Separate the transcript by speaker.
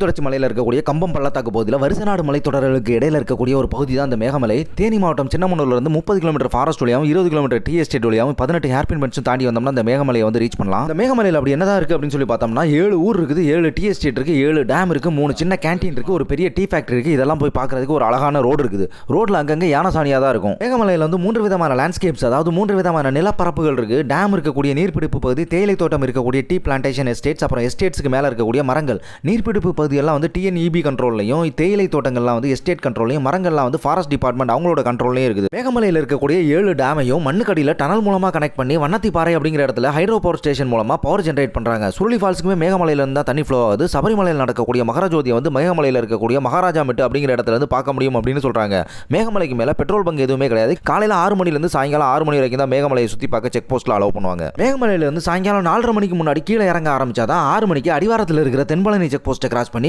Speaker 1: தொடர்ச்சி மலையில் இருக்கக்கூடிய கம்பம் பள்ளத்தாக்கு பகுதியில் வருசநாடு மலைத்தொடர்களுக்கு இடையில இருக்கக்கூடிய ஒரு பகுதி தான் அந்த மேகமலை. தேனி மாவட்டம் சின்னமனூர்ல இருந்து 30 கிலோமீட்டர் ஃபாரஸ்ட் வழியாகவும் 20 கிலோமீட்டர் டி எஸ்டேட் வழியாகவும் 18 ஹேர்பின் பென்ஸும் தாண்டி வந்தோம்னா அந்த மேகமலையை வந்து ரீச் பண்ணலாம். அந்த மேகமலையில் அப்படி என்னதான் இருக்கு அப்படின்னு சொல்லி பார்த்தோம்னா 7 ஊர் இருக்குது, 7 டி எஸ்டேட் இருக்கு, 7 டேம் இருக்கு, 3 சின்ன கேண்டீன் இருக்கு, ஒரு பெரிய டீ ஃபேக்டரி இருக்கு. இதெல்லாம் போய் பார்க்கறதுக்கு ஒரு அழகான ரோடு இருக்குது. ரோட்ல அங்கங்க யானசானியா தான் இருக்கும். மேகமலையில் வந்து 3 விதமான லேண்ட்ஸ்கேப்ஸ், அதாவது 3 விதமான நிலப்பரப்புகள் இருக்கு. டேம் இருக்கக்கூடிய நீர்பிடிப்பு பகுதி, தேயிலை தோட்டம் இருக்கக்கூடிய டீ பிளான்டேஷன் எஸ்டேட்ஸ், அப்புறம் எஸ்டேட்ஸ்க்கு மேல இருக்கக்கூடிய மரங்கள். நீர்பிடிப்பு பகுதியெல்லாம் வந்து டிஎன்இபி கண்ட்ரோல்லையும், தேயிலை தோட்டங்கள்லாம் வந்து எஸ்டேட் கண்ட்ரோல்லையும், மரங்கள்லாம் வந்து ஃபாரஸ்ட் டிபார்ட்மெண்ட் அவங்களோட கண்ட்ரோல்லையும் இருக்குது. மேகமலையில் இருக்கக்கூடிய 7 டேமையும் மண்ணுக்கடியில் டனல் மூலமா கனெக்ட் பண்ணி வண்ணத்திப்பாறை அப்படிங்கிற இடத்துல ஹைட்ரோ பவர் ஸ்டேஷன் மூலமா பவர் ஜென்ரேட் பண்றாங்க. சுருளி ஃபால்ஸுக்குமே மேகமலையில இருந்தா தண்ணி ஃப்ளோ ஆகுது. சபரிமலையில் நடக்கக்கூடிய மகரஜோதியை வந்து மேகமலையில் இருக்கக்கூடிய மகாராஜா மெட்டு அப்படிங்கிற இடத்துல இருந்து பார்க்க முடியும் அப்படின்னு சொல்றாங்க. மேகமலைக்கு மேல பெட்ரோல் பங்க் எதுவுமே கிடையாது. காலையில 6 மணிலிருந்து சாயங்காலம் 6 மணி வரைக்கும் தான் மேகமலையை சுத்தி பார்க்க செக் போஸ்ட்ல அலோவ் பண்ணுவாங்க. மேகமலையில இருந்து சாயங்காலம் 4:30 மணிக்கு முன்னாடி கீழே இறங்க ஆரம்பிச்சாதான் 6 மணிக்கு அடிவாரத்தில் இருக்கிற தென்பழனி செக் போஸ்ட்டை கிராஸ் பண்ணி